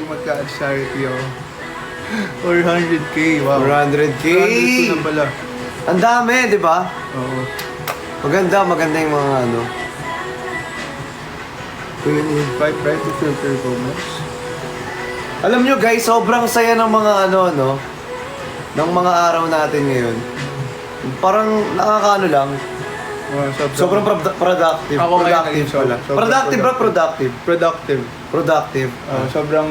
magka-charity ako. 400k, wow. 400k! 402 na pala. Ang dami, di ba? Oo. Maganda yung mga ano. Try to filter comments. Alam nyo guys, sobrang saya ng mga ano, ng mga araw natin ngayon. Parang nakakaano lang. Sobrang productive. Ako ngayon Productive naging pala. sobrang Productive ba? Productive. Productive. Sobrang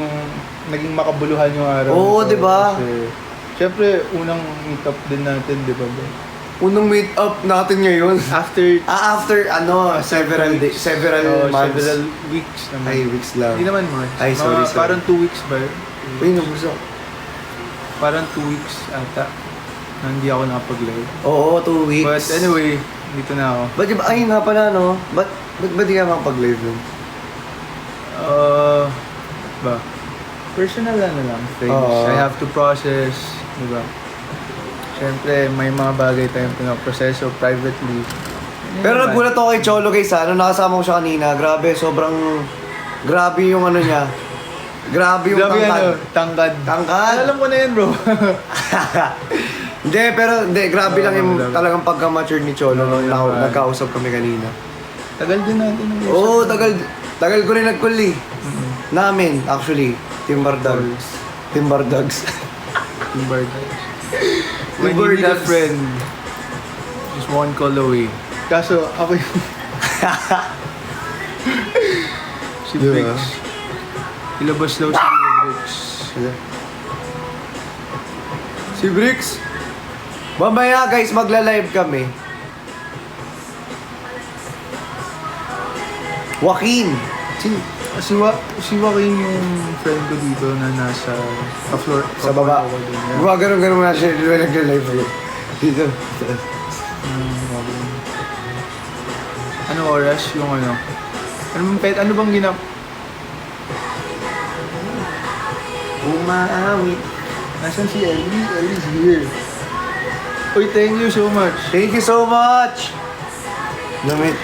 naging makabuluhan yung araw. Oo, nito. di ba? Kasi, syempre, unang meet up din natin, di ba? Unang meet up natin ngayon. After Several months. several weeks naman. Ay, weeks lang. Hindi naman much. Ay, sorry. Parang 2 weeks ba? Uy, nabusok. Parang 2 weeks ata na hindi ako nakapag-live. Oo, 2 weeks. But anyway, dito na ako. Ba't ba? Ay, nga pala, no? Ba't di ka makapag-live nun? Ba? Personal na lang things. I have to process, di ba? Siyempre, may mga bagay tayong pinaproseso privately. Pero nagulat ako kay Cholo guys, nakasama ko siya kanina. Grabe yung ano niya. Grabe yung tangkad. Tangkad? Alam ko na yan, bro. Hindi, grabe lang yung talagang pagka-mature ni Cholo nung nagkausap kami kanina. Tagal din natin. Oo, tagal ko rin nag-call Namin, actually. Timbardogs. When you need a friend, just one call away. Kaso, ako yung... si Briggs. Ilabas daw si Briggs. Si Briggs? Mamaya guys, magla-live kami. Joaquin! Si Joaquin yung friend ko dito na nasa floor. Sa baba. Gumagano'n na siya, di ba nagla-live dito? Ano oras yung ano? Ano bang ginap? Umaawit. Nasaan si Ellie? Ellie's here. Uy, thank you so much. Thank you so much! Namit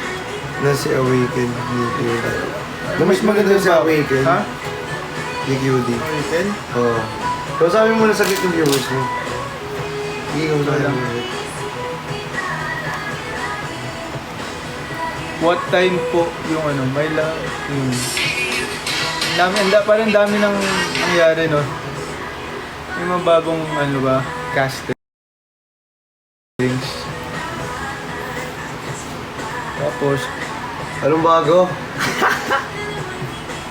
na si Awaken. Namit maganda si Awaken. Ha? Ni QD. Awaken? Oo. So sabi mo na sakit yung viewers mo. Hindi ko sa lang. What time po yung ano? May lang... Parang dami nang nangyari, no? May mga bagong ano ba? Castings. Tapos, Anong bago?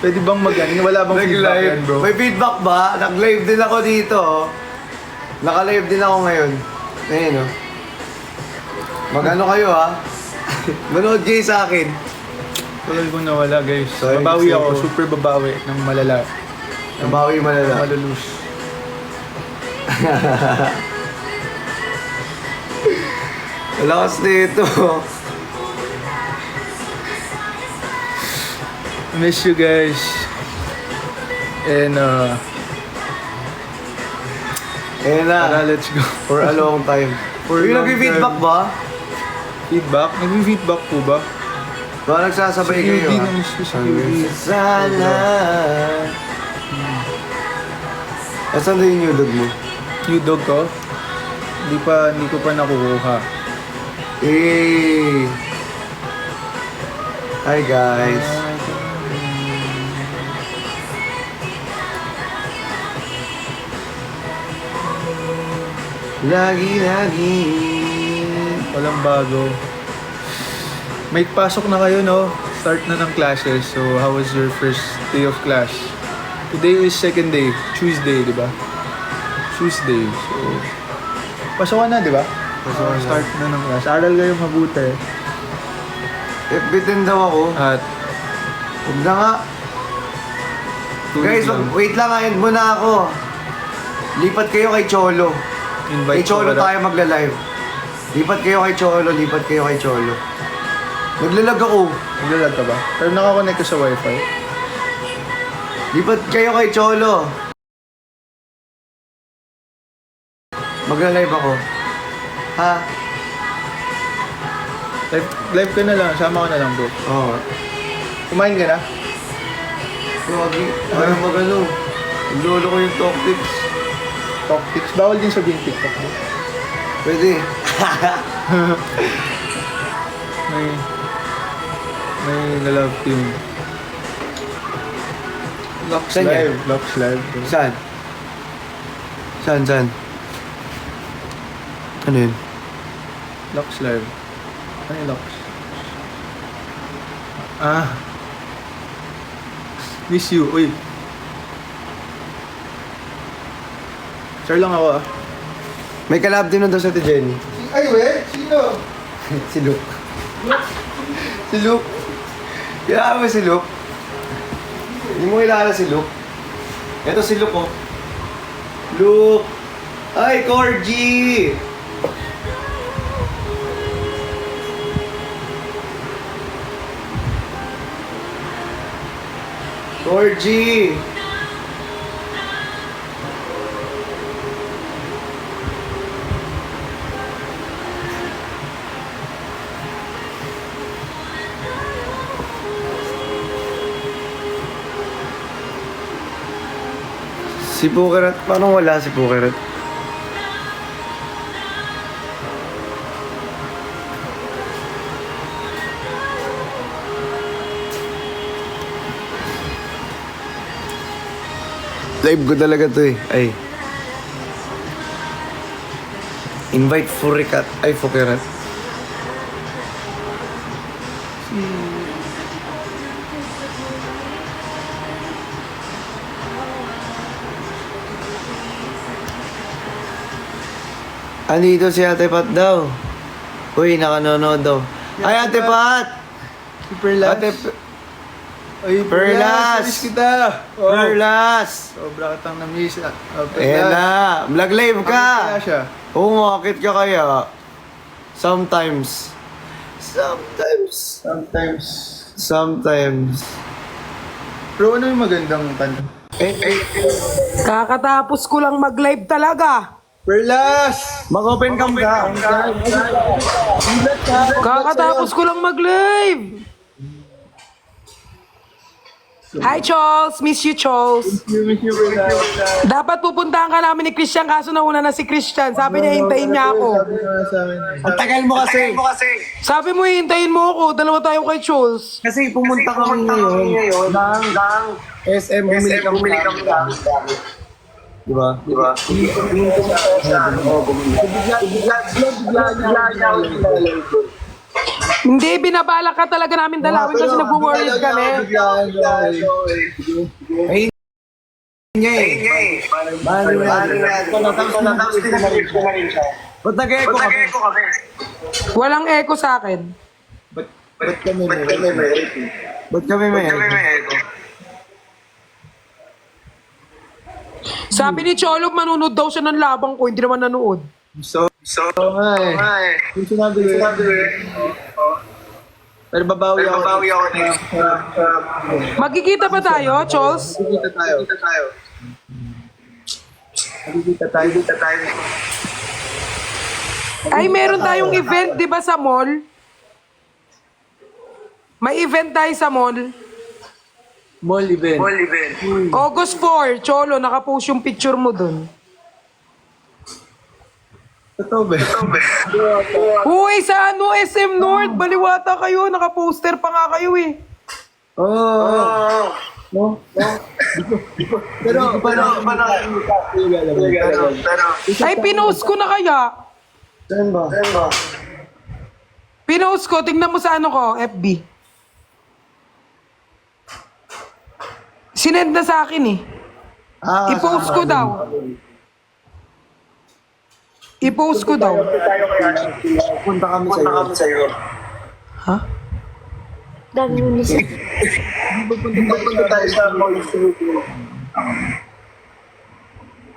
pwede bang wala bang feedback yan, bro? May feedback ba? Nag-live din ako dito. Naka-live din ako ngayon. Ayun, no? Mag-ano kayo, ha? Manood kayo sa akin. Tuloy ko nawala, guys. Sorry, Babawi gusto ako. ko. Super babawi ng malala. Nabawi malala. Malulus. Lakas nito. Miss you guys. And Ayun na. tara, let's go. For a long time. a Yung long nag-feedback time. ba? Feedback? Nag-feedback po ba? Ba nagsasabay Si kayo, QD, ha? namiss ko si QD. Sana. Asan na yung new dog mo? Yung dog ko? Hindi ko pa nakukuha. Eh. Hi guys. Lagi. Walang bago. May pasok na kayo, no? Start na ng classes. So, how was your first day of class? Today is second day. Tuesday, di ba? Tuesday. So, pasokan na, di ba? Pasokan na. Start na ng class. Aral kayo mabuti. Bitin daw ako. At, Huwag na nga. tulog Guys, lang. wait lang, end muna ako. Lipat kayo kay Cholo. Kay Cholo ko tayo magla-live. Lipat kayo kay Cholo. Naglalag ako. Naglalag ka ba? Pero nakakonect ka sa wifi. Lipat kayo kay Cholo. Magla-live ako. Ha? Live ka na lang. Sama ka na lang, bro. Oo. Kumain ka na? Ayaw magano. Lolo ko yung talk tips. Talk tips. Bawal din sabihin TikTok mo. Pwede. May... May na-love team. Lux Saan yan? Live. Lux Live. Saan? Saan? Ano yun? Lux Live. Ano yung Lux? Ah. Miss you. Uy. Share lang ako ah. May kalab din nun daw sa Ate Jenny. Ay, we? Sino? Si Luke. Si Luke. Kilala mo si Luke? Hindi mo kilala si Luke? Ito si Luke, oh. Luke! Ay, Corgi! Corgi! Si Pukerat, paano wala si Pukerat? Live ko talaga to eh. Ay. Invite Furikat. Ay, Fukerat. Andito si Ate Pat daw. Uy, nakanonood daw. Ay, Ate Pat! Super last. Ate Ay, Perlas! Miss kita! Oh. Perlas! Sobra kitang na-miss. Ayan na! Vlog live ka! Kaya siya. Oo, makakit ka kaya. Sometimes. Sometimes. Pero ano yung magandang kanta? Kakatapos ko lang mag-live talaga. Perlas! Mag-open cam ka. Kakatapos ko lang mag-live. Hi, Charles. Miss you, Charles. Miss you, Perlas. Dapat pupuntahan ka namin ni Christian, kaso nauna na si Christian. Sabi niya, hintayin niya ako. Sabi nga sa amin. Ang tagal mo kasi. Sabi mo, hintayin mo ako. Dalawa tayo kay Charles. Kasi pumunta kami ngayon. Gang. SM, bumili kami. Diba? Hindi, binabala ka talaga namin dalawin kasi nag-worried kami. Ayun niya eh. Bali Ba't nag-echo kami? Walang echo sa akin. Ba't kami may echo? Sabi ni Cholo, manunod daw siya ng labang ko. Hindi naman nanood. So nga eh. Yung sinabi ko. Pero babawi ako. Magkikita pa tayo, Charles? Magkikita tayo. Ay, meron tayong event, di ba, sa mall? May event tayo sa mall. Mall event. August 4, Cholo, nakapost yung picture mo dun. Totoo ba? Uy, sa ano, SM North, baliwata kayo, nakaposter pa nga kayo eh. Oo. No? Pero, Ay, pinost ko na kaya. Saan ba? Pinost ko, tingnan mo sa ano ko, FB. Sinend na sa akin eh. I-post ko daw. I-post ko daw. Punta kami sa'yo. Ha? Dami mo na siya. Punta tayo sa mall.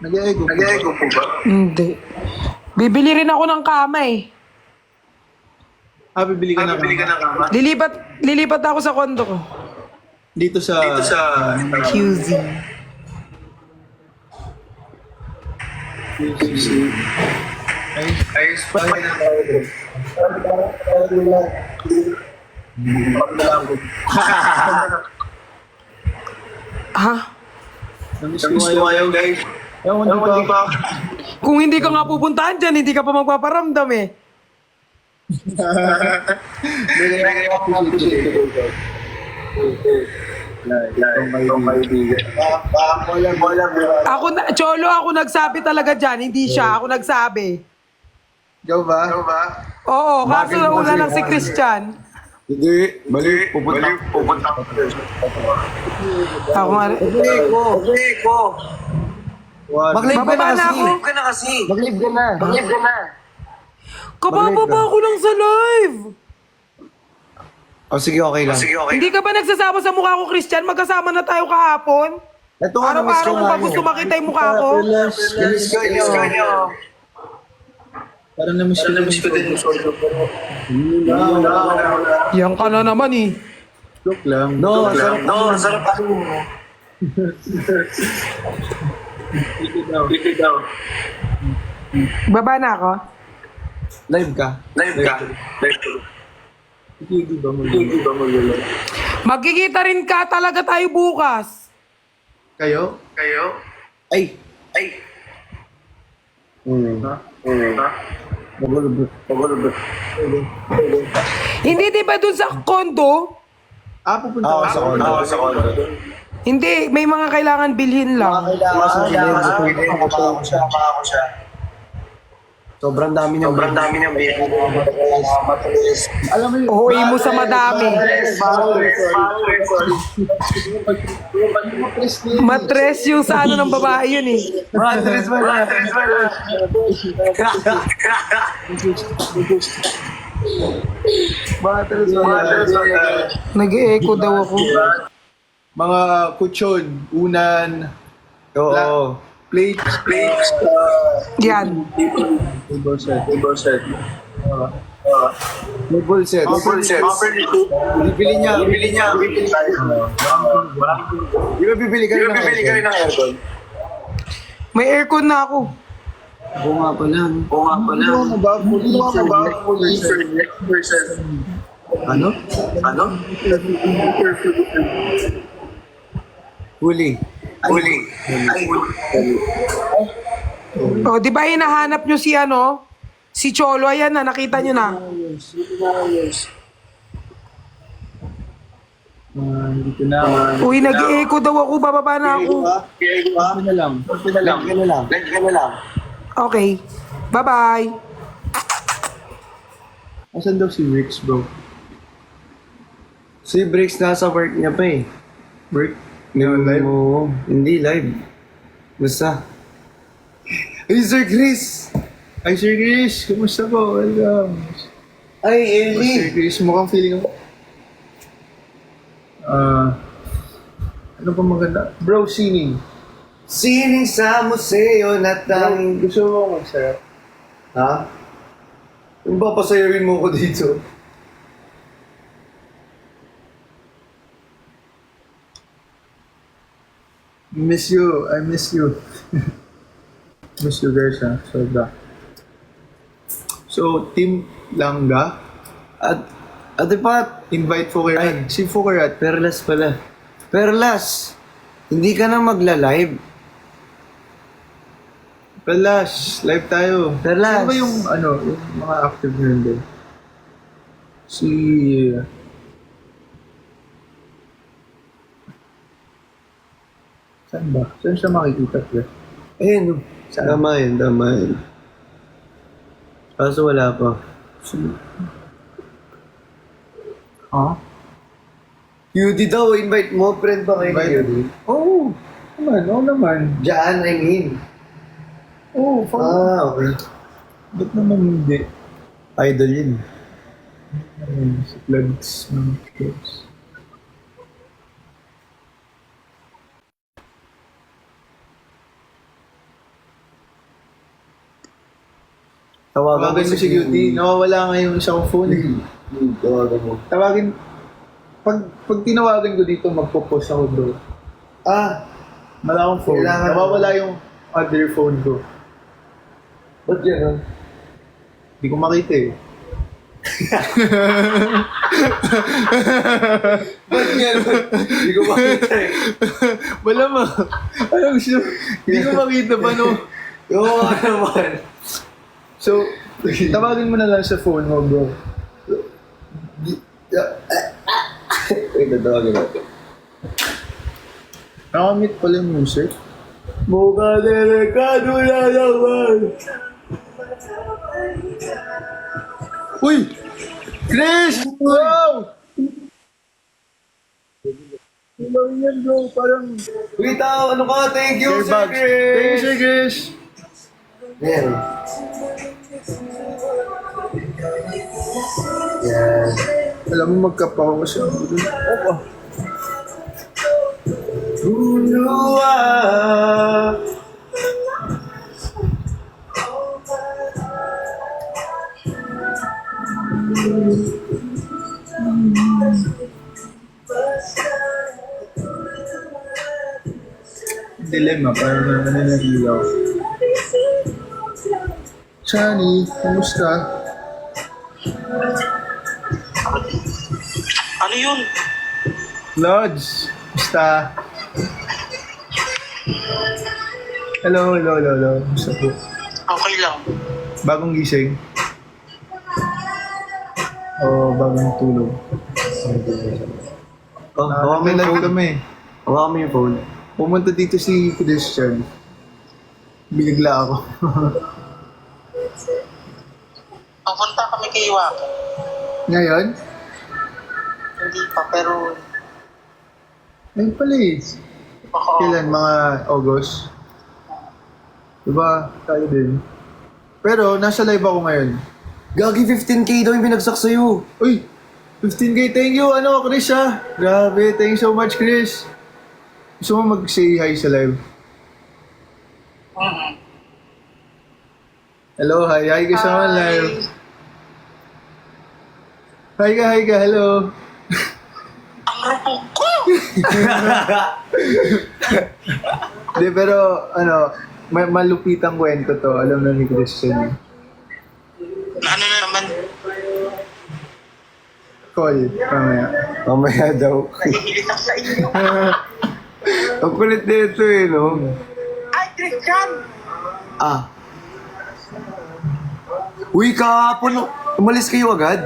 nag-ego po ba? Hindi. Bibili rin ako ng kama eh. Bibili ka ng kama? Lilipat ako sa kondo ko. Dito sa QZ. Ayos pa rin ang Ha? Namiss ko kayo, guys. Ewan ko di ba? Kung hindi ka nga pupuntahan dyan, hindi ka pa magpaparamdam eh. Cholo, ako nagsabi talaga dyan, hindi siya. Ako nagsabi. Ikaw ba? Oo, kaso wala lang si Christian. Hindi, mali. Pupunta. Ako nga. Mag-live ka Bababa na na kasi. ako. Mag-live ka na. Kabababa ko lang sa live. Oh, sige, okay lang. Hindi ka ba nagsasama sa mukha ko, Christian? Magkasama na tayo kahapon. Ito nga, namiss Araw-araw ko ko nga pa gusto yun. makita yung mukha ko. Namiss ko niyo. Parang namiss ko din. Yan ka na naman eh. Joke lang. No, sarap ako. Baba na ako. Live ka. Hindi ba mo? Magkikita rin ka talaga tayo bukas. Kayo? Ay. Magulubot. Hindi, di ba dun sa kondo? Pupunta Ako ka sa kondo. Hindi, may mga kailangan bilhin lang. Kailangan siya. Sobrang dami niyang Alam mo yun. Uhuwi mo sa madami. Matres yung sa ano ng babae yun eh. Matres ba na? Nag-e-echo daw ako. Mga kutsyon, unan, Oo. plates, Yan. table set. May full set. Bibili niya. Di ba bibili ka rin ng aircon? May aircon na ako. Oo nga pala. Ano ba? Ano? Huli. O, di ba hinahanap nyo si ano? Si Cholo, ayan na, nakita nyo na. Hindi ko na. Uy, nag-echo daw ako, bababa na ako. Ano na lang. Live ka na lang. Okay. Bye-bye. Asan daw si Rix, bro? Si Briggs nasa work niya pa eh. Work? Hindi mo live? Oo, hindi live. Basta. Hey, Sir Chris! Ay, Sir Chris, kumusta po? Welcome. Ay, Sir Ellie! Chris, mukhang feeling ako. Ano pa maganda? Bro, singing. Sining sa museo na tanging... Gusto mo magsayaw? Ha? Yung ba pasayawin mo ko dito? Miss you. I miss you. Miss you guys, ha? Sobra. So, Team Langga, Ate Pat, invite Fukerat. Si Fukerat. Perlas pala. Perlas! Hindi ka na magla-live. Pelas, live tayo. Pelas. Ano ba yung mga active nyo doon? Si... Saan ba? Saan siya makikita, pre? Ayun, tama yun. Kaso wala pa. Ha? Yudi daw, invite mo. Friend ba kayo ni Invite? Yudi? Oo. Oo naman. Diyan, I mean. Oo, Okay. Ba't naman hindi? Idol yun. Si Plugs ng Plugs. Tawagan mo si Cutie. Nawawala ngayon sa akong phone. Tawagan mo. Tawagin. Pag tinawagan ko dito, magpo-post ako bro. Wala akong phone. Kailangan- Nawawala yung other phone ko. Ba't yan? Hindi ko makita eh. Ba't gano'n? Hindi ko makita eh. Wala ma. Alam siya. Hindi ko makita pa no. Oo naman. So, tawagin mo na lang sa phone mo, bro. Wait, tatawagin natin. Nakamit pala yung music. Mukha delikado na naman. Uy! Chris! Wow! Ano yan, bro? Parang... Wait, ano ka? Thank you, Sir Airbags. Chris. Thank you, Sir Chris. Yan. Yan. Alam mo, magkapaw ko siya. Opo. Luluwa. Dilemma, parang naman na ilaw. Shani, kamusta? Ano yun? Lods, kamusta? Hello. Kamusta po? Okay lang. Bagong gising? O bagong tulog? Oh, hawa mo May yung live phone. kami. Hawa mo yung phone. Pumunta dito si Christian. Binigla ako. Pupunta kami kay Joaquin. Ngayon? Hindi pa, pero... Ngayon pala eh. Baka... Kailan? Mga August? Diba? Tayo din. Pero nasa live ako ngayon. Gagi, 15K daw yung binagsak sa'yo. Uy! 15K, thank you! Ano, Chris ha? Grabe, thank you so much, Chris. Gusto mo mag-say hi sa live? Mhm. Hello, hi. Hi ka sa live. Hi ka, hello. Ang rupog ko! Hindi, pero ano, may malupitang kwento to. Alam na ni Christian. Na ano na naman, Call, mamaya. Mamaya daw. nahihilis ako sa inyo. Ang kulit nito eh, no? Ay, Christian! Ah. Uy, kahapon, umalis kayo agad?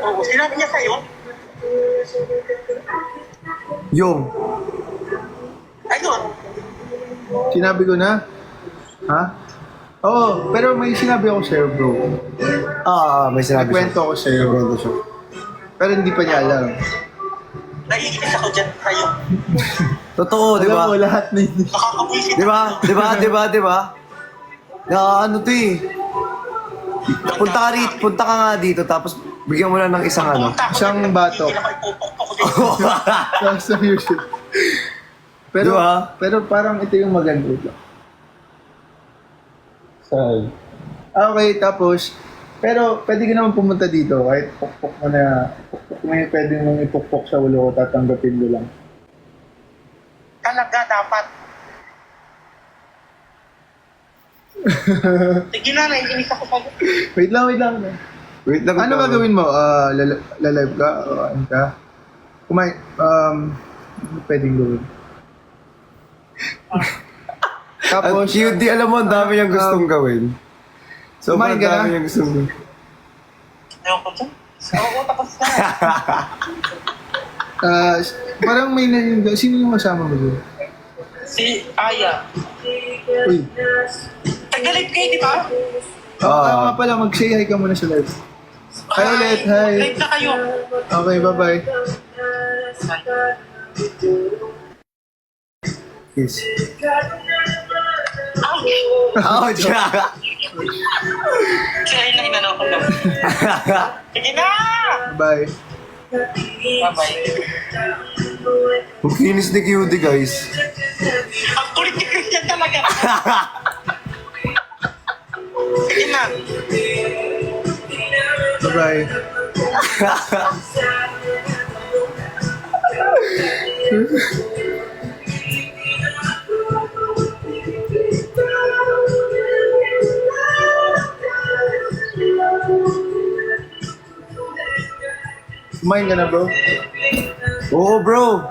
Oo, sinabi niya sa'yo? Yung. Ayun. Sinabi ko na? Ha? Oo, pero may sinabi ako sa'yo, bro. May sinabi Nagkwento ako sa'yo. Nagkwento siya. Pero hindi pa niya alam. Naiinis ako dyan sa'yo. Totoo, di Alam ba? mo, lahat na hindi. Nakakabwisit Di ba? Di ba? Na ano to eh. Punta ka nga dito tapos bigyan mo na ng isang ano. Isang bato. Hindi na ipupukpok ko dito. Tapos na music. Pero, Diba? pero parang ito yung maganda ito. Sorry. Okay, tapos, pero pwede ka naman pumunta dito kahit pukpok mo na, pukpok mo yung pwede mong ipukpok sa ulo ko, tatanggapin mo lang. Talaga dapat. Sige na, naiinis ako sa'yo. Wait lang. Wait lang. Ano gagawin mo? Lalive ka? O ano ka? Ano pwedeng gawin? Ang Tapos, cute, di alam mo, ang dami niyang gustong gawin. So, kumain ang ka na? dami niyang gustong gawin. Ayaw ko dyan. Oo, tapos na. parang may sino yung kasama mo doon? Si Aya. Uy, Tagalit kayo, di ba? kaya nga pala, mag-say hi ka muna sa live. Hi ulit, hi. Live na kayo. Okay, bye-bye. Yes. Ouch! Ouch! Kaya na inano ko lang. Sige na! Bye. Bye-bye. Ang kinis ni Cutie, guys. Ang kulit ni Christian talaga. Sige na. Bye-bye. Kumain ka na, bro? Oo, bro.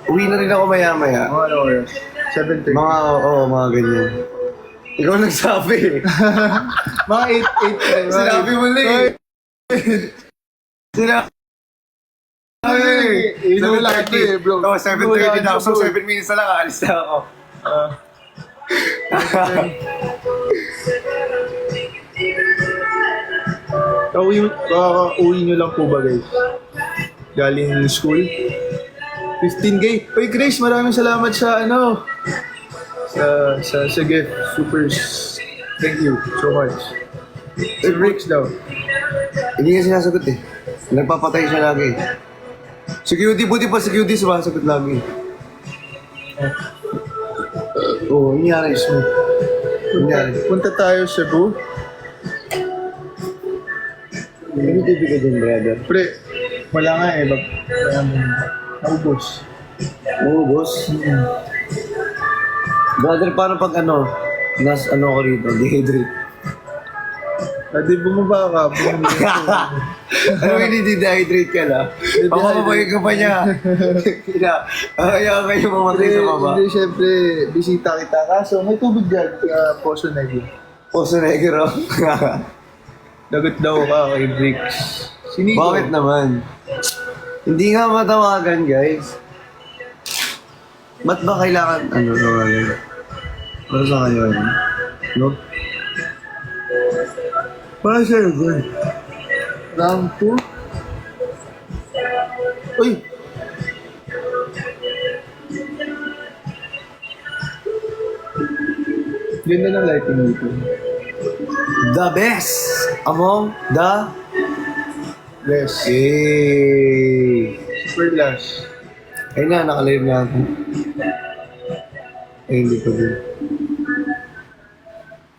Uwi na rin ako maya-maya. Mga ano oras? 7:30. Mga ganyan. Ikaw nagsabi eh. Mga 8. Sinabi mo lang eh. Sinabi. Ino lang ito eh, bro. Oo, 7:30 na ako. So, 7 minutes na lang, alis na ako. Uwi nyo lang po ba, guys? Galing school? 15K. Uy, Grace, maraming salamat sa ano. Sa gift. Super. Thank you so much. Si Bricks daw. Hindi niya sinasagot eh. Nagpapatay siya lagi. Security, buti pa security sumasagot lagi. Oo, nangyari siya. Nangyari. Punta tayo sa Cebu. Ano tibig ka dyan, brother? Pre, wala nga eh. Naubos. Maubos? Brother, paano pag ano ko rito, dehydrate? Di bumaba ka. Ano hindi dehydrate ka na? Pamapabayag ka pa niya. Kaya kayo mamatay sa baba. Hindi, syempre, bisita kita. Kaso, may tubig dyan. Poso Negro. Poso Negro. Dagat daw ka kay Bricks. Sinigo. Bakit naman? Hindi nga matawagan, guys. Ba't ba kailangan, tawagan? Para sa kayo, no? Para sa'yo, good. Round 2. Uy! Ganda ng lighting dito. The best among the Yes. Super glass. Ayun na, nakalive na ako. Ay, hindi ko din.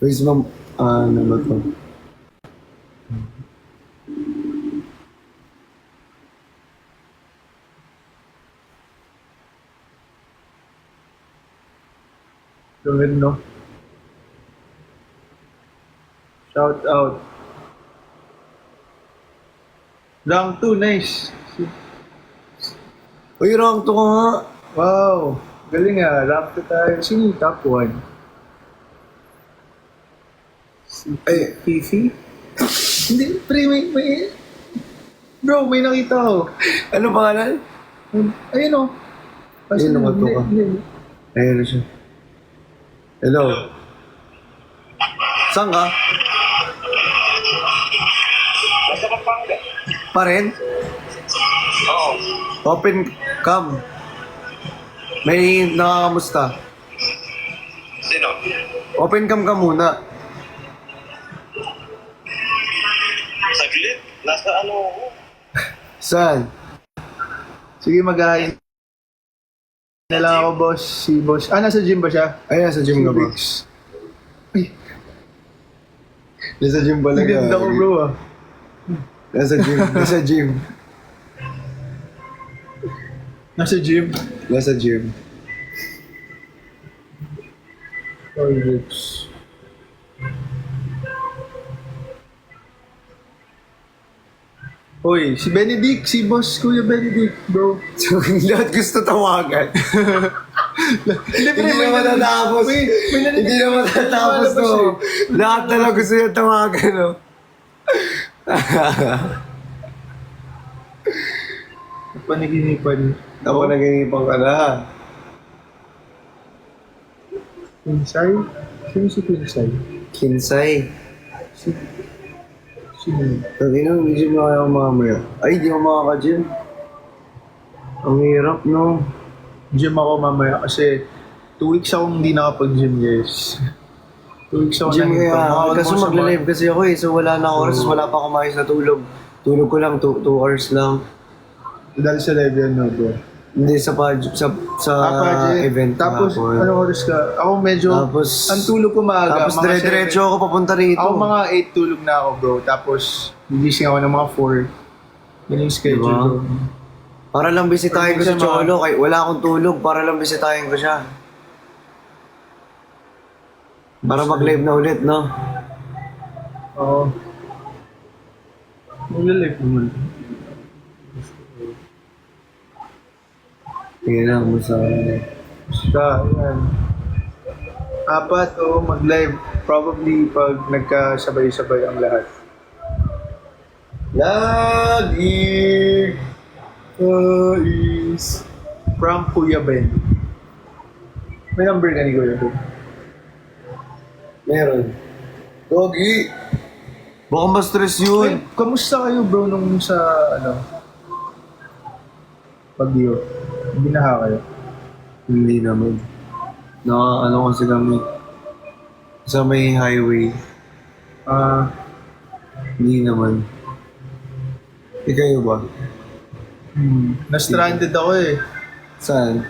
Where's ma'am? Ano ba to? Gawin, no? Shout out. Rank 2, nice. Uy, wrong to ko nga. Wow. Galing ah. Rank 2 tayo. Sino yung top 1? Ay, Fifi? Hindi, pre, may... Bro, may nakita ko. ano pangalan? Ayun o. Ayun, nakato ka. Ayun na siya. Hello. Saan ka? Nasa Pampanga. Pa rin? Oo. Open cam. May nakakamusta. Sino? Open cam ka muna. Saglit. Nasa ano ako. Saan? Sige, mag-ahayin na lang ako, boss. Si boss. Nasa gym ba siya? Ay, nasa gym ka ba? Bricks. Ay, Nasa gym ba lang ganda ko, bro ah. Nasa gym. Nasa gym. Nasa gym. Nasa gym. Oh, Bricks. Hoy, si Benedict, si boss Kuya Benedict, bro. So, lahat gusto tawagan. Hindi na matatapos. Hindi na matatapos to. Lahat na lang gusto niya tawagan, no? Panaginipan. Ako naginipan ka na. Pinsay? Sino si Pinsay? Kinsay. Sino? Sabi na, may gym na kayo mamaya. Ay, di ako makaka-gym. Ang hirap, no? Gym ako mamaya kasi 2 weeks akong hindi nakapag-gym, guys. 2 weeks ako Gym nahintang. kaya. Kaso magle-live kasi ako eh. So wala na ako oras. Wala pa ako maayos na tulog. Tulog ko lang, 2 hours lang. Dahil sa live yan, no, bro. Hindi sa Project. event. Tapos, hapon. anong oras ka? Ako medyo, Tapos- ang tulog ko maaga. Tapos mga dire-diretso 7. ako papunta rito. Ako mga 8 tulog na ako, bro. Tapos, gigising ako ng mga 4. Yun yung schedule, Diba? bro. Para lang bisitahin ko si Cholo. Kaya wala akong tulog. Para lang bisitahin ko siya. Para mag-live na ulit, no? Oo. Magla-live naman. Tingnan na mo sa... Basta, yan. Apat o mag-live. Probably pag nagkasabay-sabay ang lahat. Lagi! Is from Kuya Ben. May number ka ni Kuya Ben? Meron. Gogi! Baka ma-stress Ay, yun. kamusta kayo bro nung sa Baguio? Binaha kayo? Hindi naman. Ano kasi kami. Sa may highway. Hindi naman. Ikayo ba? Na-stranded ako eh. Saan?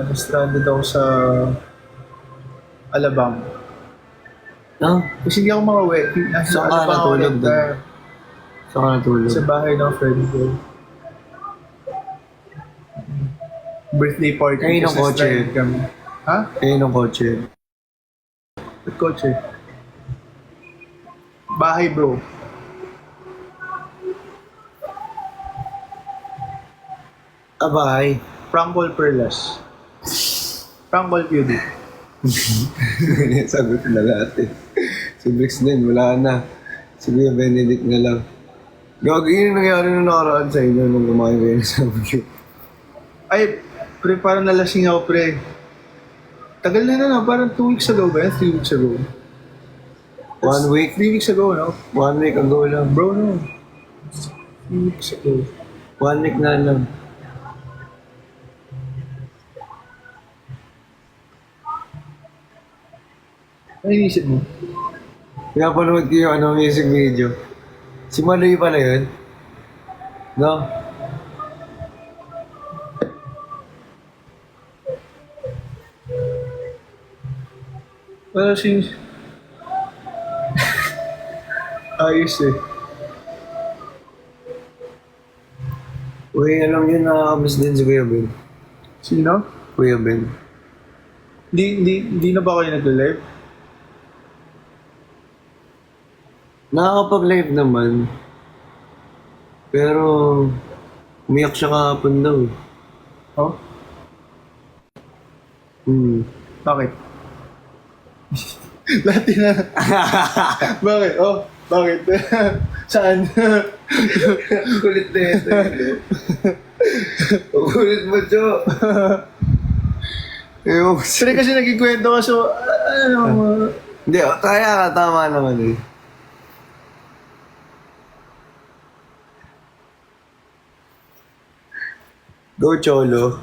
Na-stranded ako sa Alabang. Ah? Kasi hindi ako makauwi. Saan ka natulog doon? Saan ka natulog? Sa bahay ng friend ko. Birthday party. Kayo ng kasi kotse? stranded kami. Ha? Kayo ng kotse. Ba't kotse? Bahay bro. Abay. Frankol Perlas. Frankol PUD. Sagot na lahat eh. Si Brix din, wala na. Si Kuya Benedict na lang. Gagi, yun yung nangyari nung nakaraan sa inyo nung kumain kayo sa Baguio. Ay, pre, parang nalasing ako, pre. Tagal na, parang 2 weeks ago ba yan? 3 weeks ago. 1 week? 3 weeks ago, no? 1 week ago lang. Bro, no. 3 weeks ago. 1 week na lang. Ano inisip mo? Pinapanood ko yung music video. Si Maloy pala yun. No? Well, ayos eh. Uy, alam yun, nakakamiss din si Kuya Ben. Sino? Kuya Ben. Di na ba kayo nag-live? Nakakapag-live naman. Pero, umiyak siya kahapon daw eh. Oh? Bakit? Lahat na. Bakit? Oh, bakit? Saan? Kulit na ito. Kulit mo, Jo. Ewan ko Pero kasi nagkikwento ka, so, ano, Hindi, kaya ka, tama naman eh. Go, Cholo.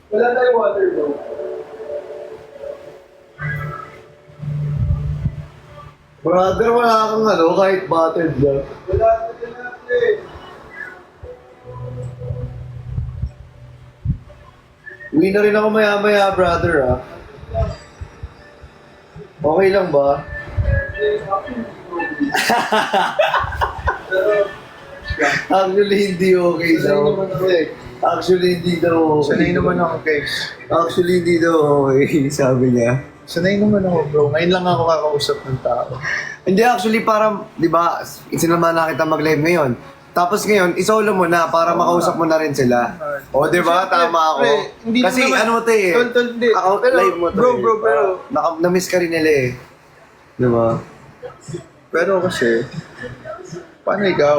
wala tayong water, bro. Brother, wala kang kahit buttered lang. Wala tayong natin. Uwi na rin ako maya-maya, brother, ah. Okay lang ba? Actually, hindi okay daw. Actually, hindi daw okay. Sanay naman ako, guys. Actually, hindi daw okay, sabi niya. Sanay naman ako, bro. Ngayon lang ako kakausap ng tao. Hindi, actually, parang, di ba, sinama na kita mag-live ngayon. Tapos ngayon, isolo mo na para makausap mo na rin sila. O, di ba? Siyempre, Tama ako. pre, hindi Kasi naman- ano mo to eh. Tol, hindi. Account Pero, live mo to bro, eh. bro, pero... Na-miss ka rin nila eh. Di ba? Pero kasi, paano ikaw?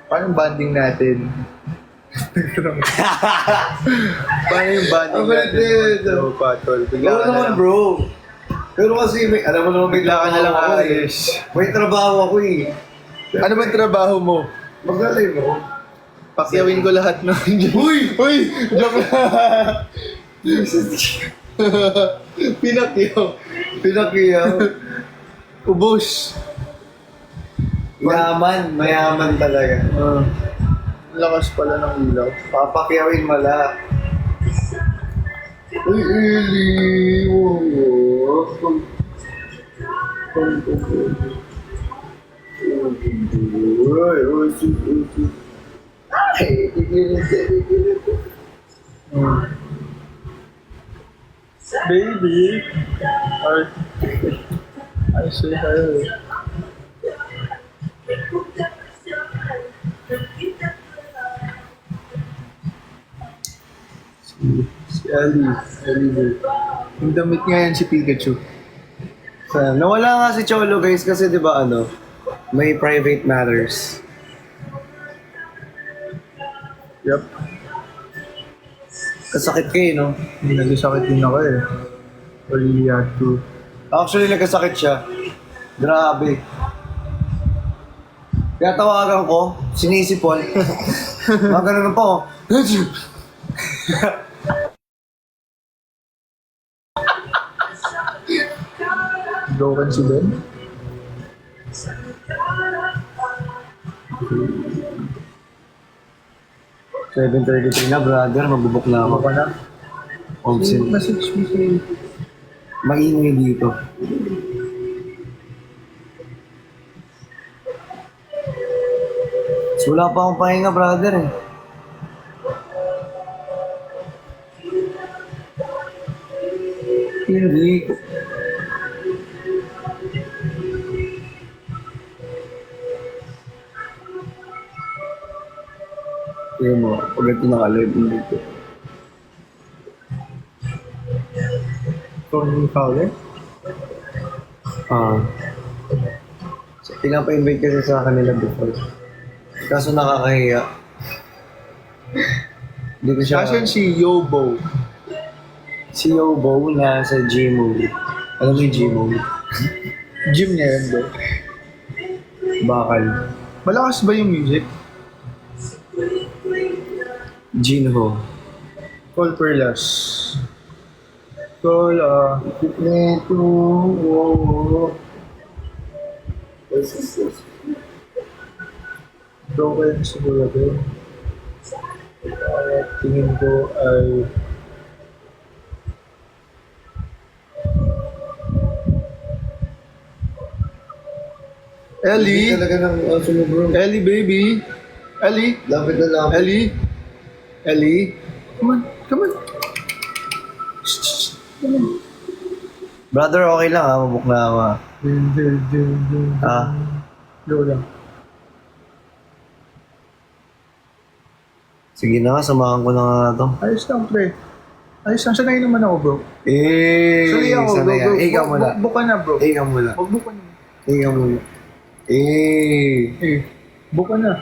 Paano yung bonding natin? Paano yung bonding Ang natin? galit. Bro, patol. Bigla Oo ka na naman, lang. bro. Pero kasi, alam mo naman, Bigla ka na lang trabaho ako eh. ayos. May trabaho ako eh. Ano ba trabaho mo? Mag-live ako. Pakyawin ko lahat ng... Uy! Uy! Joke lang! Pinakyaw. Pinakiyaw. Ubus. Mayaman talaga. Lakas pala ng ilaw. Papakyawin mala. Uy, Eli! Baby! I say hello. Si Ellie. Ellie. Yung damit nga yan si Pikachu. Nawala nga si Cholo guys kasi di ba ano, may private matters. Yup. Kasakit kayo, no? Nagkasakit din ako eh. Really had to. Actually, nagkasakit siya. Grabe. Kaya tawagan ko, sinisipon. Mga ganun pa oh. Broken si Ben. $7:33 na, brother. Magbubok na ako. Ako na. Obscene. Message mo si... Maingay dito. So, wala pa akong pahinga, brother eh. Hindi. Tingnan mo, pag ito nakalive mo dito. Tony Fowler? So, pinapa-invite kasi sa kanila before. Kaso nakakahiya. Hindi ko siya... Kasi si Yobo. Si Yobo na sa G-Movie. Alam mo yung G-Movie? Gym niya yun, bro. Bakal. Malakas ba yung music? Jinho. Call Perlas. Call, Neto. Oh. broken siguro din. Tingin ko ay... Hindi Ellie! talaga ng aso mo, bro. Ellie, baby! Ellie! Lapit na lapit. Ellie! Ellie! Come on! Come on! Brother, okay lang ha. Mabuk na ako ha. Ah. Go lang. Sige na nga, samahan ko na nga to. Ayos lang, pre. Ayos lang. Sanay naman ako, bro. Eh, Sanay ako, sanay bro. ka. Ikaw muna. Book ka na, bro. Ikaw muna. Mag-book ka na. Ikaw muna. Eh, book ka na.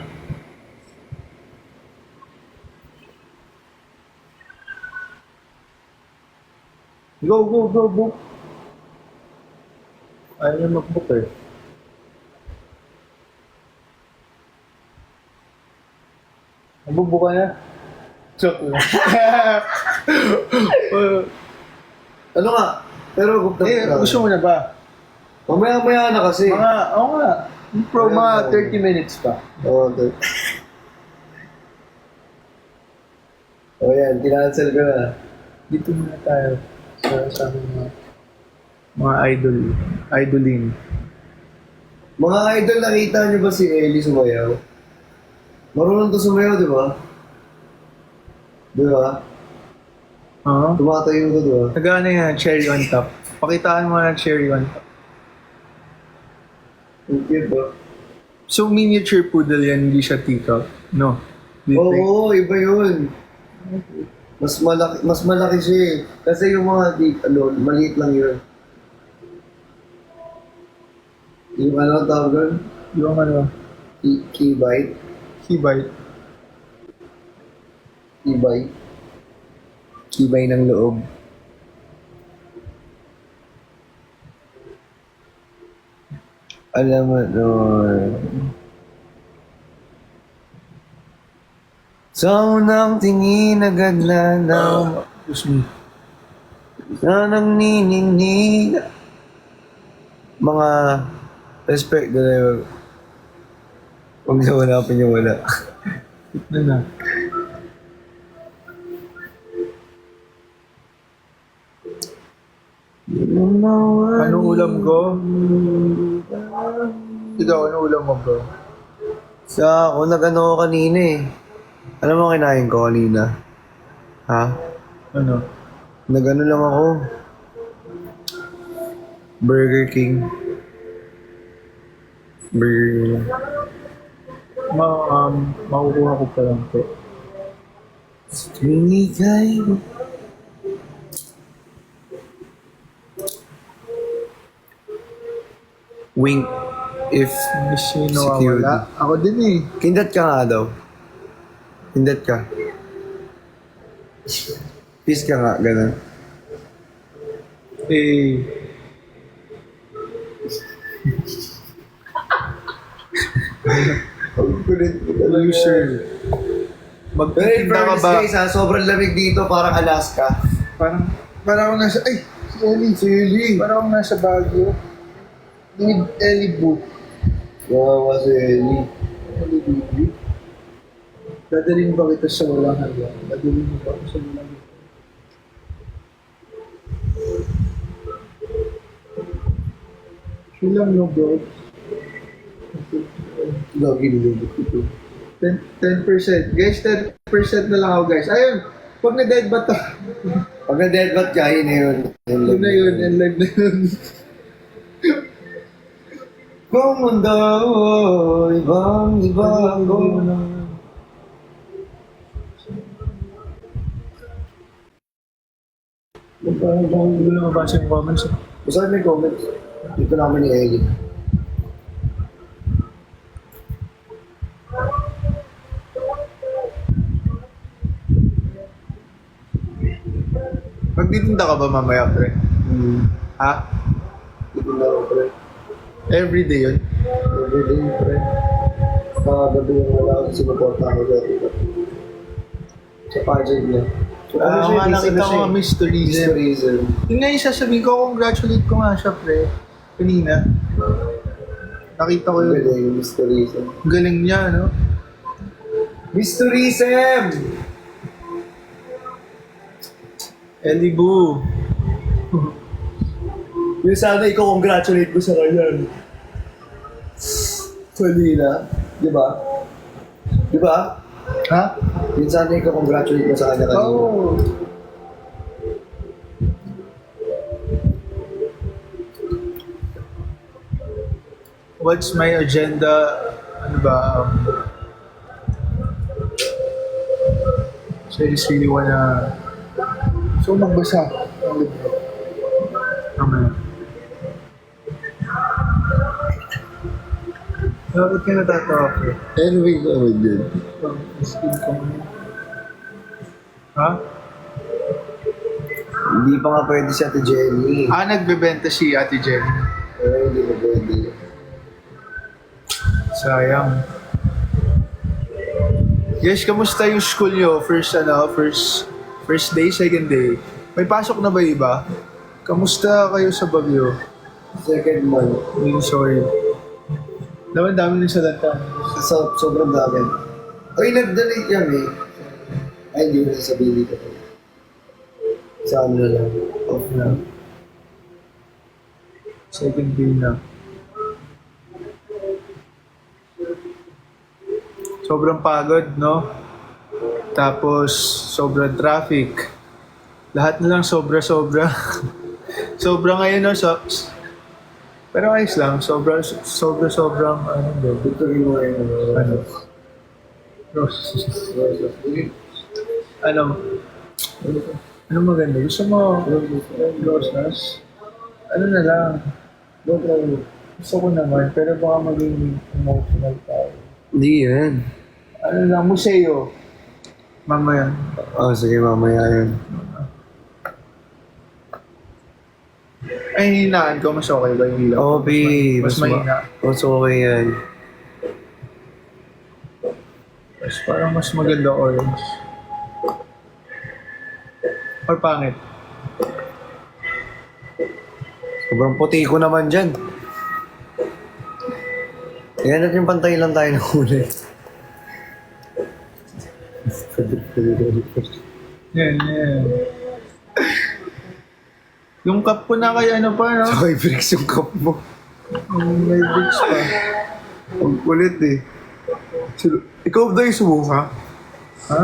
Go, go, go, book. Ayaw niya mag-book eh. Magbubuka na? Joke lang. Ano nga? Pero gupta Gusto mo na ba? Mamaya-maya na kasi. Oo nga. Mga 30 minutes pa. Oo, okay. O yan, kinancel ko na. Dito muna tayo sa aming mga idol. Idolin. Mga idol, nakita niyo ba si Ellie sumayaw? Marunong to sumayaw, di ba? Di ba? Oo. Tumatayo to, di ba? Nagana yan, cherry on top. Pakitaan mo ng cherry on top. Ang cute ba? So, miniature poodle yan, hindi siya teacup. No. Do you think? Oo, iba yun. Mas malaki siya eh. Kasi yung mga maliit lang yun. Yung ano tawag doon? Yung ano, Key-bite. key-bite. Key-bite. Key-bite ng loob. Alam mo doon. Sa unang tingin agad lalaw. Excuse me. Sanang nininig. Mga respect na huwag na wala pa niya wala. Na na. Anong ulam ko? Ikaw, anong ulam mo, bro? Sa ako, nag-ano ko kanina eh. Alam mo kinain ko kanina? Ha? Ano? Nag-ano lang ako. Burger King. Burger. Makukuha ko pa lang po. Stringy guy. Wink if Miss yung Security. nawawala. Ako din eh. Kindat ka nga daw. Kindat ka. Peace ka nga, ganun. Eh. Loser. Hey, Magtitinda ka ba? guys ha, sobrang lamig dito, parang Alaska. Parang ako nasa, ay, si Ellie. Parang ako nasa Baguio. Need Ellie boot. Wow, si Ellie. Ellie baby. Dadalhin ba kita sa walang hanggan? Dadalhin mo ba ako sa walang hanggan? Chill lang no bro. Lagi nilulog ito. 10%. Guys, 10% na lang ako guys. Ayun, pag na-dead ba ta? Pag na-deadbat ka, yun na yun. Yun na yun, and live na yun. Kung mundo, ibang ko. Parang hindi ko na mabasa yung comments. Basta may comments. Dito namin ni Ellie. Magtitinda ka ba mamaya, pre? Ha? Dito na ako, pre. Everyday yun? Everyday, pre. Kagabi yung wala ako sinuporta ako dati. Sa pageant niya. So, Nga nakita ko nga mysteries. Mysterism. Yun nga yung sasabihin ko, congratulate ko nga siya, pre. Kanina. Nakita ko yun. Galing, mysterism. Galing niya, no? Mysterism! Ellie Boo. Yung sana ikaw congratulate mo sa kanya. Kanina. Di ba? Di ba? Ha? Yung sana ikaw congratulate mo sa kanya kanina. Oo. What's my agenda? Ano ba? So I just really wanna... So magbasa ng libro. Tama. Bakit ka natatawa ko? Anyway, gawin din. Skin ko mo. Ha? Hindi pa nga pwede si Ate Jenny. Nagbebenta si Ate Jen. Hindi pa pwede. Sayang. Guys, kamusta yung school nyo? First day, second day. May pasok na ba iba? Kamusta kayo sa Baguio? Second month. Sorry. Dami na sa lanta. Sobrang dami. Ay, nag-donate kami. Ay, hindi mo sasabihin dito. Sa ano na lang. Off na. Second day na. Sobrang pagod, no? Tapos, sobrang traffic. Lahat na lang sobra-sobra. Sobra ngayon, no? Pero ayos lang. Sobrang, ano ba? Victory mo yung Ano? Ano maganda? Gusto mo rosas? Ano na lang? Gusto ko naman, pero baka maging emotional tayo. Hindi yan. Ano lang, museo. Mamaya. Sige, mamaya yun. Ay, hinaan ko. Mas okay ba yung ilaw? Okay. Mas mahina. Mas okay yan. Mas parang mas maganda orange. Or pangit. Sobrang puti ko naman dyan. Yan natin yung pantay lang tayo ng huli. Yan. Yung cup ko na kay ano pa, no? Saka i-bricks yung cup mo. May bricks pa. Ang kulit eh. Ikaw daw yung sumuka? Ha?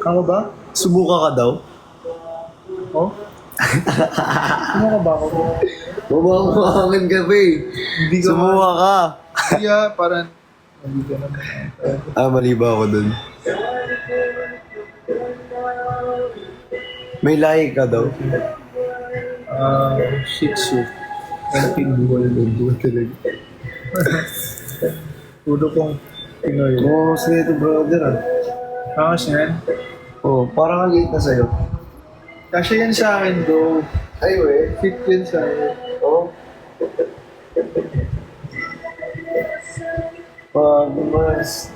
Ako ba? Sumuka ka daw? Oh? Ano ka ba ako? Mamamahangin ka ba eh. Hindi ka Sumuka ka. Yeah, parang... Hindi ka naman. Mali ba ako dun? May lahi ka daw? Shih Tzu. Ang pinbuhol talaga. Puro kong Pinoy. Oo, sa'yo ito brother ah. Angas yan. Parang ang liit na sa'yo. Kasi yan sa akin, bro. Ay, we. Fit yan sa akin. Oo. Pag mas...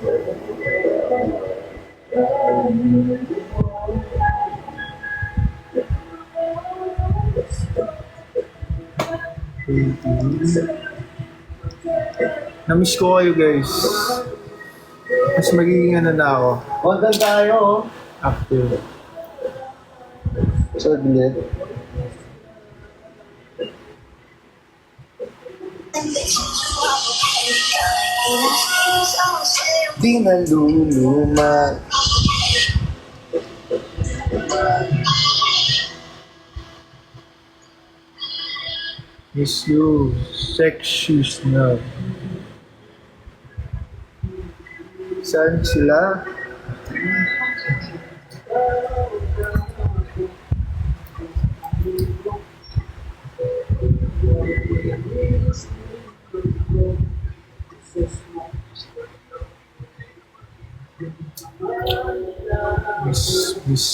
Namiss ko kayo, guys. Mas magiging ano na ako. Content tayo, oh. After. Saglit. Di naluluma. Miss you. Sexy snub. Saan sila?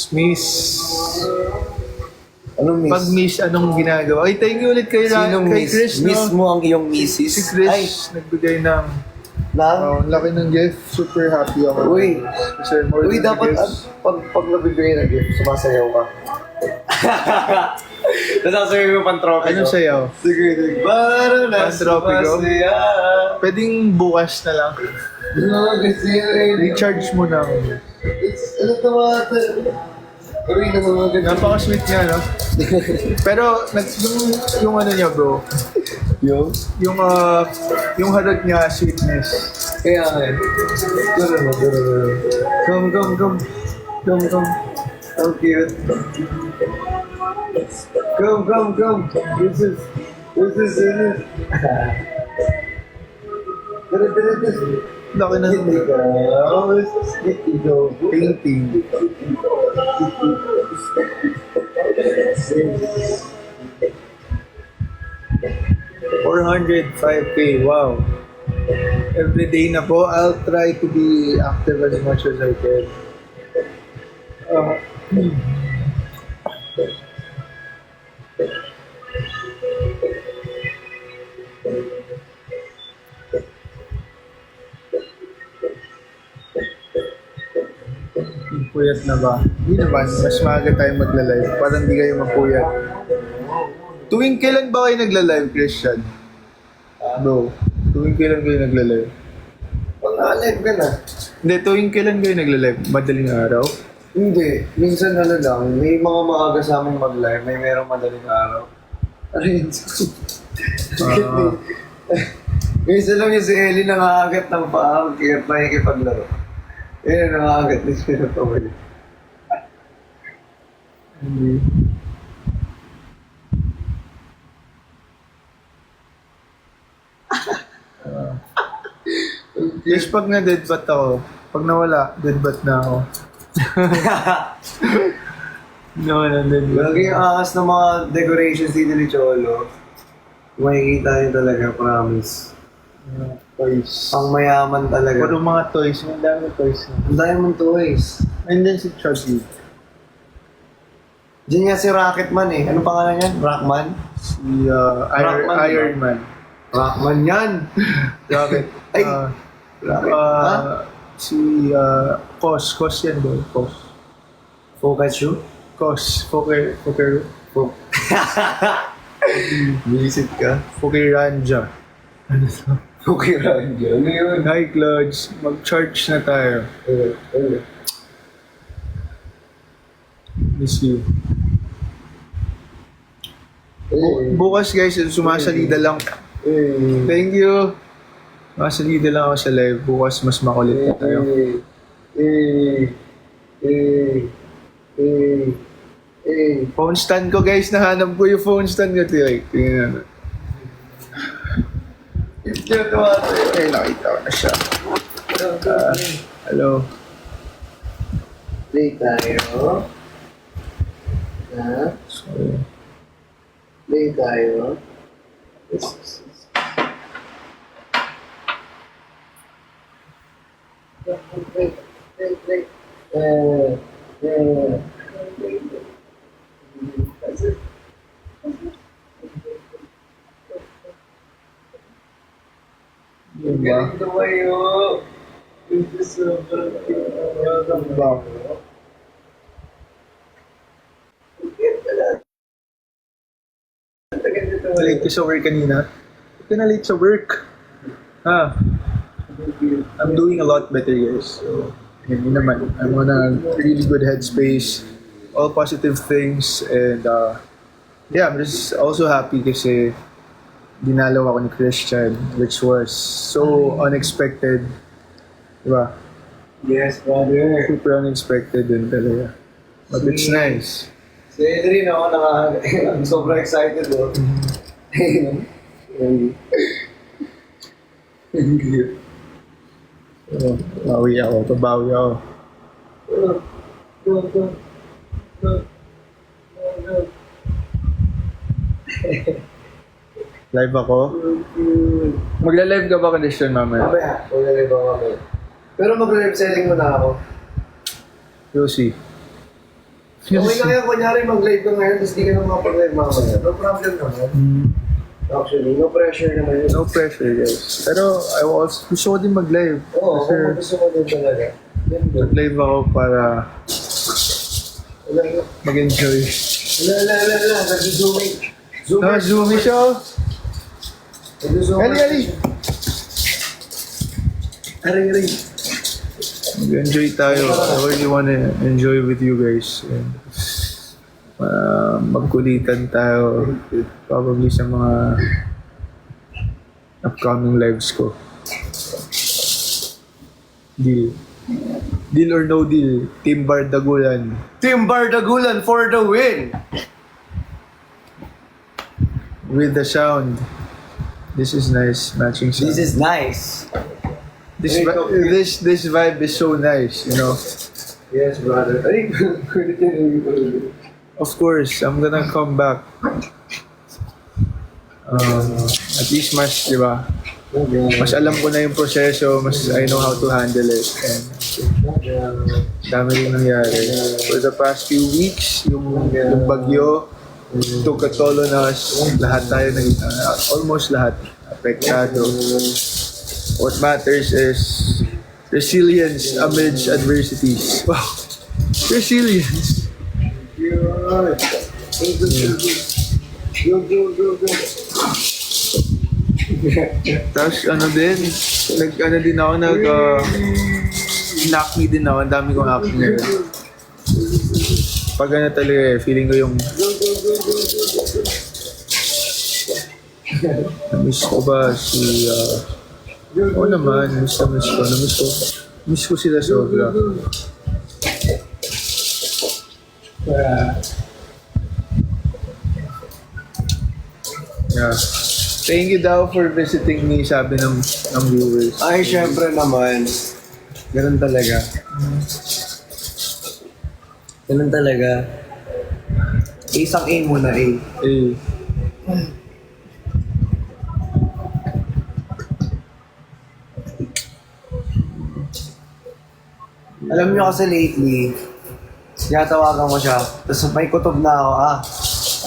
Miss. Anong miss? Pag miss, anong ginagawa? Ay, thank you ulit kay, Sinong kay miss? Chris, no? Miss mo ang iyong misis? Si Chris, Ay, nagbigay ng lang? laki ng gift. Super happy ako. Uy. Kasi more Uy, than dapat gifts. pag nabibigay ng gift, sumasayaw ka. Nasasayaw yung pantropiko. Anong sayaw? Sige. Parang Pantropiko? sumasaya. Pwedeng bukas na lang. No, kasi Recharge mo na. ano to mga Uy, namamagan. Napaka-sweet niya, no? Pero, yung ano niya, bro. Yung? Yung harag niya, sweetness. Kaya nga eh. Gano'n. Come. How cute. Come. This is. Tara. Laki na Hindi ka. Ikaw. painting. $405K, wow. Every day na po, I'll try to be active as much as I can. Puyat na ba? Hindi naman, mas maaga tayo magla-live. Parang hindi kayo mapuyat. Tuwing kailan ba kayo nagla-live, Christian? Bro, tuwing kailan kayo nagla-live? Pag-alive ka na. Hindi, tuwing kailan kayo nagla-live? Madaling araw? Hindi. Minsan ano lang, may mga maaga sa amin mag-live, may merong madaling araw. Ano yun? Minsan lang yung si Ellie nangangagat ng paa, kaya nakikipaglaro. Yan, nangangagat din siya ng pabalik. Hindi. Yes, pag na-deadbat ako, pag nawala, deadbat na ako. No, deadbat. Lagi yung angas ng mga decorations dito ni Cholo. Makikita niyo talaga, promise. Toys. Ang mayaman talaga. Puro mga toys. Ang dami toys na. Ang dami mong toys. And then si Chubby. Diyan nga si Rocketman eh. Ano pangalan niya? Rockman? Si Rockman, Iron Man. Rockman yan! Rocket. Ay! Rocket. Ha? Si Cos yan doon. Cos. Focaccio? Cos. Fokker. Visit ka? Fokiranja. Ano to? Okay, Randy. Ano yun? Hi, Clods. Mag-charge na tayo. Miss you. Bukas guys, sumasalida lang. Thank you. Sumasalida lang ako sa live. Bukas mas makulit na tayo. Phone stand ko guys, nahanap ko yung phone stand ko. Tingnan natin. Tinatawa tayo. Eh, nakita ko na siya. Hello. Play tayo. Ha? So, Play tayo. diba? Tumayo. Ito sobrang Wow. Late ka sa work kanina? Ba't ka na late sa work? Ha? I'm doing a lot better, guys. So, yun naman. I'm on a really good headspace. All positive things. And, yeah, I'm just also happy kasi dinalaw ako ni Christian, which was so unexpected. Diba? Yes, brother. Super unexpected din talaga. But it's nice. Si Adrian ako I'm sobrang excited oh. So, bawi ako. Pabawi ako. Live ako? Magla-live ka ba condition mamaya? Mamaya, mag-live ako mamaya. Pero mag-live selling muna ako. You'll see. Okay na yan, kunyari mag-live ka ngayon, tapos di ka na makapag-live mamaya. No problem naman. Actually, no pressure naman yun. No pressure, guys. Pero I was gusto ko din mag-live. Oo, Kasi kung gusto mo din talaga. Yan doon. mag-live ako para Wala, wala. mag-enjoy. Wala. Nag-zooming. Zoomy siya. Oh. Ali. Aring. Mag-enjoy tayo. I really wanna enjoy with you guys. And, magkulitan tayo. Probably sa mga upcoming lives ko. Deal. Deal or no deal. Team Bardagulan. Team Bardagulan for the win! With the sound. This is nice. Matching sound. This is nice. This vibe is so nice, you know. Yes, brother. Ay, Of course, I'm gonna come back. At least mas, di ba? Mas alam ko na yung proseso, mas I know how to handle it. And dami rin nangyari. For the past few weeks, yung bagyo, took a toll on us. Lahat tayo, almost lahat, apektado. What matters is resilience amidst adversities. Wow! Resilience! Tapos ano din, acne din ako, ang dami kong acne ngayon. Pag ano talaga feeling ko yung na-miss ko ba si oo naman, miss ko sila sobra. Yeah. Thank you daw for visiting me, sabi ng viewers. Ay, syempre naman. Ganun talaga. Ganun talaga. Isang A muna, A. Eh, Alam niyo kasi lately, tinatawagan ko siya, tapos may kutob na ako,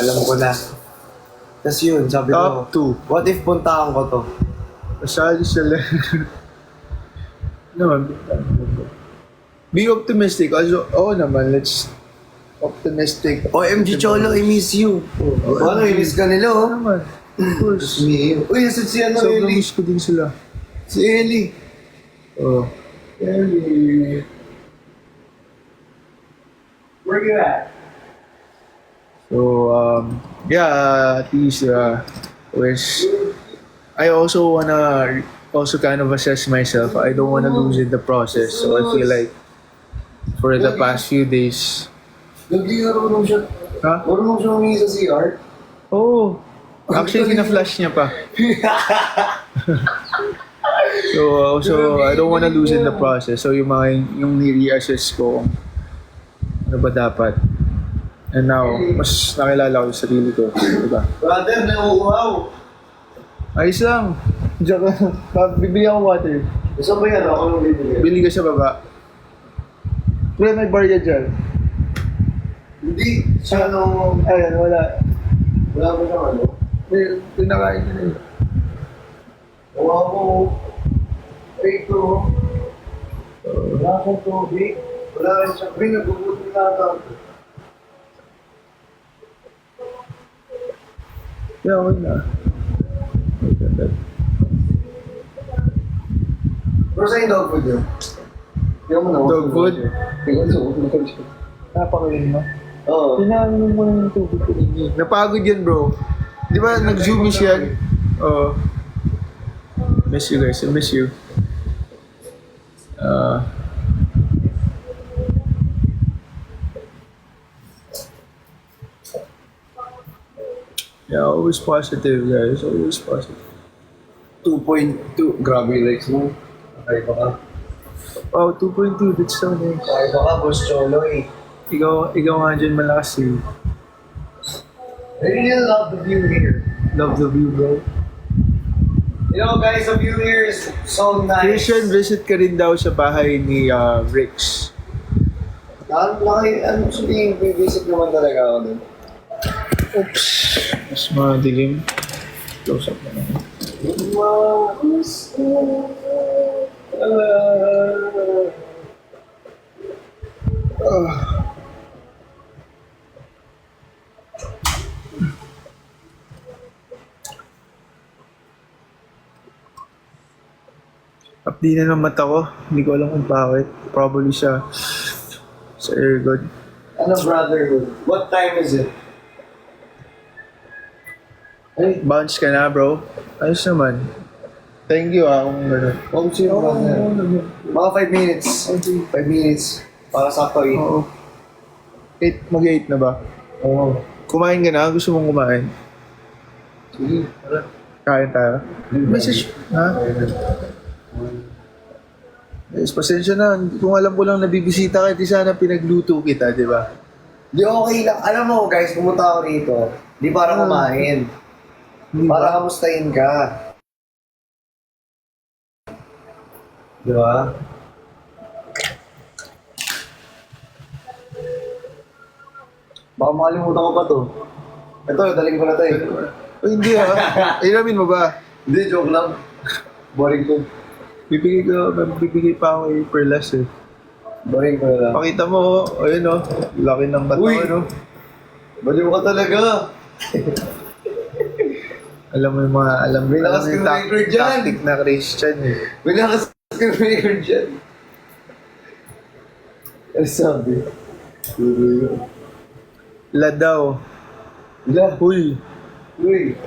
alam ko na. Tapos yun, sabi ko, Top 2. what if puntahan ko to? Masali sila. Naman, be optimistic. Also, naman, let's optimistic. OMG Cholo, I miss you. Ano, i-miss ka nila, Oo oh. naman. Of course. Uy, asan si ano, Sobrang Ellie? miss ko din sila. Si Ellie. Oh. Ellie. Where you at? So, yeah, at least, wish, I also wanna kind of assess myself. I don't wanna lose in the process. So I feel like for the past few days, Lagi marunong siya. ha? Marunong siya humingi sa CR. Oh, actually, na-flash niya pa. So I don't wanna lose in the process. So yung ni-reassess ko kung ano ba dapat. And now, mas nakilala ko yung sarili ko. Diba? Brother, nauuhaw. Ayos lang. Diyan ka. Bibili ako water. Gusto ba yan? Ako nung bibili. Bili ka sa baba. Pre, may bar yan dyan. Hindi. Siya nung... Ayan, wala. Wala mo ng ano. Pinakain ka na yun. Gawa mo. Ito. Wala akong tubig. Wala rin siya. May nagugutom na ata. Yeah, okay na. Pero sa yung dog food yun? Tingnan mo na. Dog food? Tingnan mo na. Napakain mo. Oo. Pinaamin mo ng tubig ko. Napagod yan, bro. Di ba, nag-zoomish yan? Oo. Miss you guys. I miss you. Yeah, always positive, guys. Always positive. 2.2. Grabe yung likes mo. Okay ba ka? Wow, 2.2. That's so nice. Okay ba ka, Boss Cholo eh. Ikaw nga dyan malakas eh. I really love the view here. Love the view, bro. You know guys, the view here is so nice. Christian, visit ka rin daw sa bahay ni Rix. Ano sabihin, visit naman talaga ako dun. Oops. Mas madilim. Close up na lang. Updi na ng mata ko. Hindi ko alam kung bakit. Probably sa airgun. Ano brotherhood? What time is it? Ay, Bounce ka na, bro. Ayos naman. Thank you kung gano'n. kung sino brother? Mga 5 minutes. 5 minutes. Para sakto eh. Oo. 8, mag-8 na ba? Oo. Kumain ka na? Gusto mong kumain? Sige, tara. Kain tayo? Message, ha? Yes, pasensya na. Kung alam ko lang nabibisita ka, di sana pinagluto kita, di ba? Di okay lang. Alam mo guys, pumunta ako rito. Di para kumain. Di ba? Para kamustahin ka. Di ba? Baka makalimutan ko pa to. Ito, daling ko na to eh. O hindi ha. Iramin mo ba? Hindi, joke lang. Boring ko. Bibigay pa ako eh, per less eh. Boring ko na lang. Pakita mo, ayun o. Laki ng bato, Uy! ano. Baliw ka talaga. Alam mo yung mga, alam mo May lakas yung kang record dyan. tactic na Christian eh. May nakascreen record dyan. Ano sabi? La daw. Wala. Uy. Uy.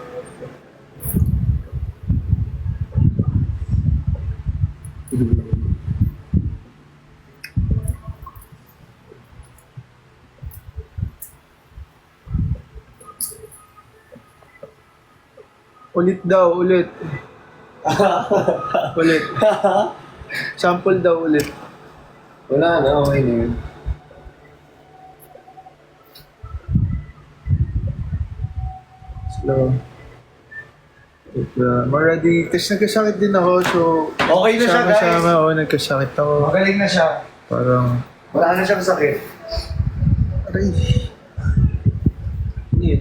Ulit daw, ulit. Ulit. Sample daw ulit. Wala na, okay na yun. Slow. Maradi, kasi nagkasakit din ako, so... Okay na siya, guys. Sama-sama, nagkasakit ako. Magaling na siya. Parang... Wala na siyang sakit. Aray. Hindi.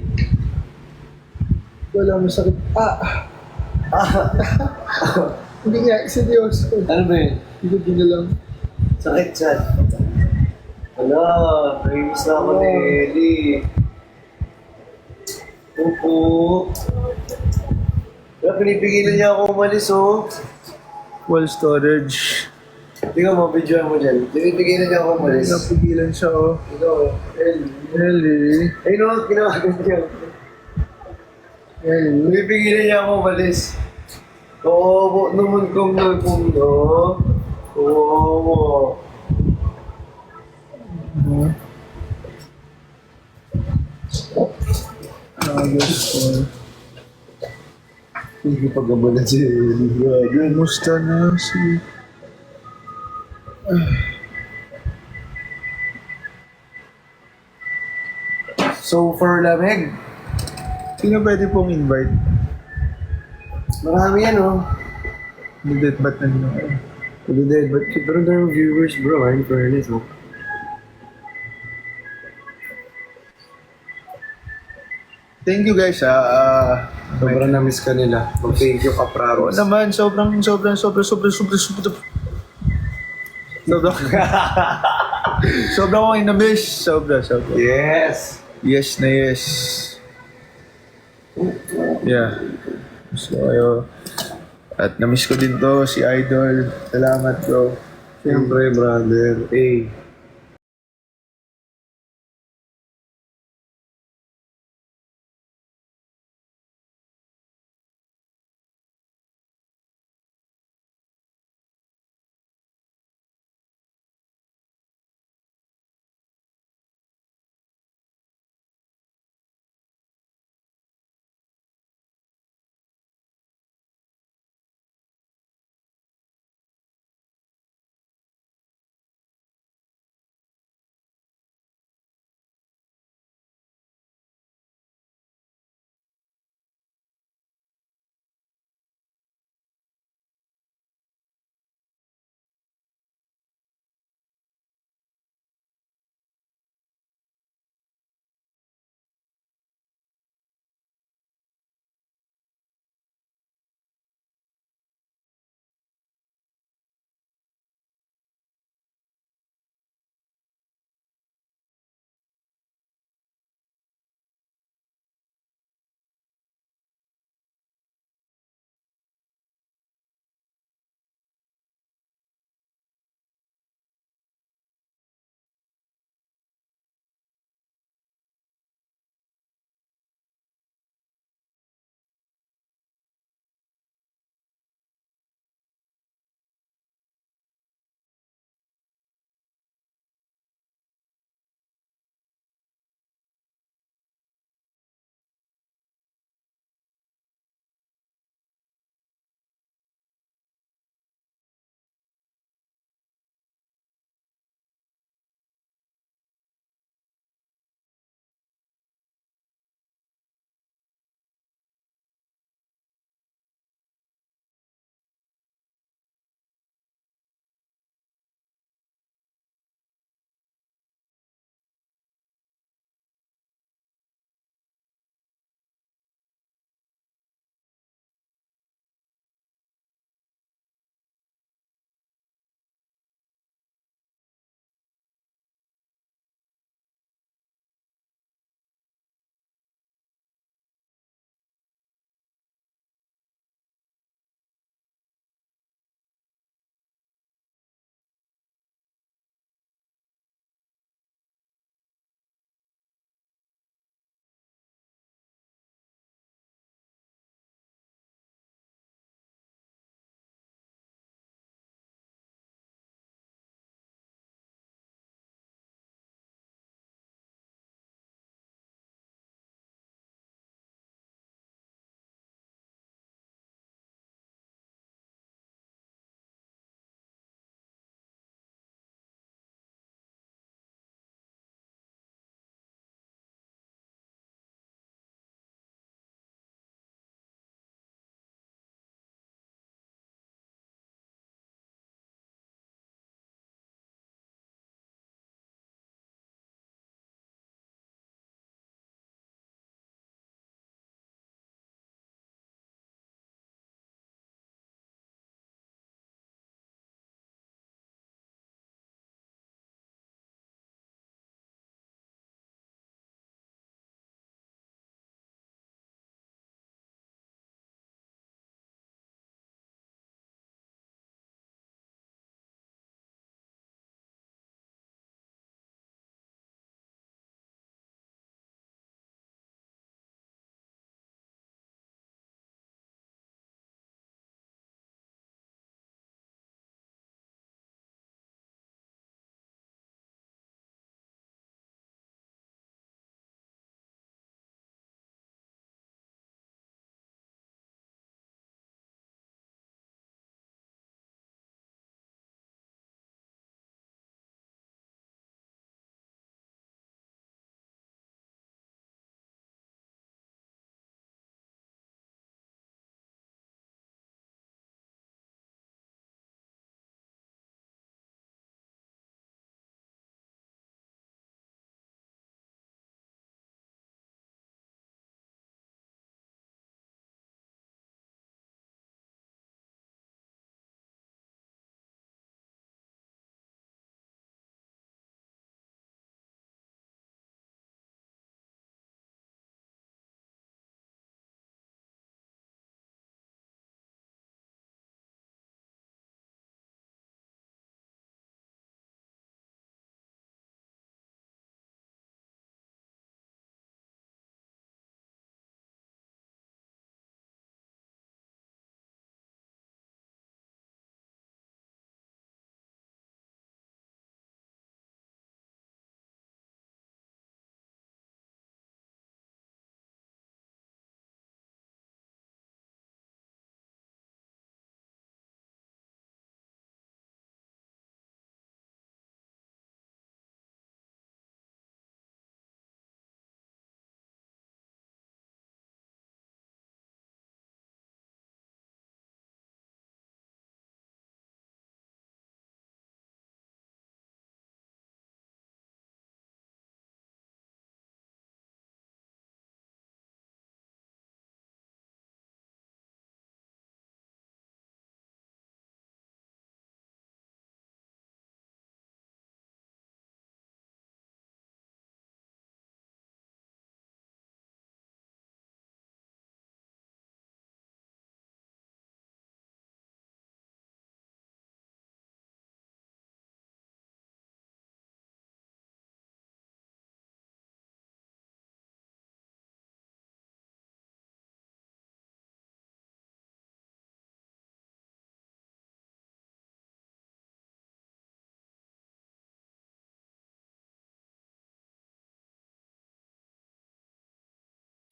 Wala masakit. Hindi nga, seryoso. Ano ba yun? Hindi ko na lang. Sakit siya. Wala, naimis na ako ni Ellie. Opo. Wala, pinipigilan niya ako umalis, oh. Wall storage. Tingnan mo, videoan mo dyan. Pinipigilan niya ako umalis. Napigilan siya, oh. Ikaw, Ellie. Ellie. Ayun, no, ginawagan niya. Ellie. Pinipigilan niya ako umalis. Oo, naman kong nagpundo. Oo. August 4. Nakikipag-gabalan si Dragon. Kumusta na si... So, for lamig, Sino pwede pong invite? marami yan, oh. Hindi, ba't nandun ako? Hindi dead, but pero there are viewers, bro. In fairness, oh. Thank you guys, Sobrang na-miss ka nila. Mag-thank you ka, Oo promise. naman, sobrang sobrang ko in-miss. Sobra. Yes! Yes na yes. Yeah. So, kayo. At na-miss ko din to, si Idol. Salamat, bro. Siyempre, brother. Hey,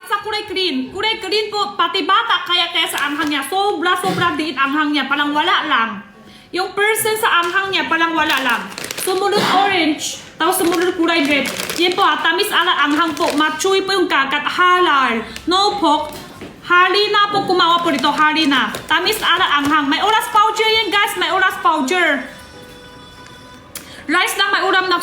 Sa kulay green. Kulay green po, pati bata kaya sa anghang niya. Sobra diin anghang niya. Palang wala lang. Yung person sa anghang niya, palang wala lang. Sumunod orange. Tapos sumunod kulay red. Yan po tamis ala anghang po. Machuy po yung kagat. Halal. No pork. Halina po kumawa po dito. Halina. Tamis ala anghang. May oras powder yan guys. May oras powder. Rice lang may ulam na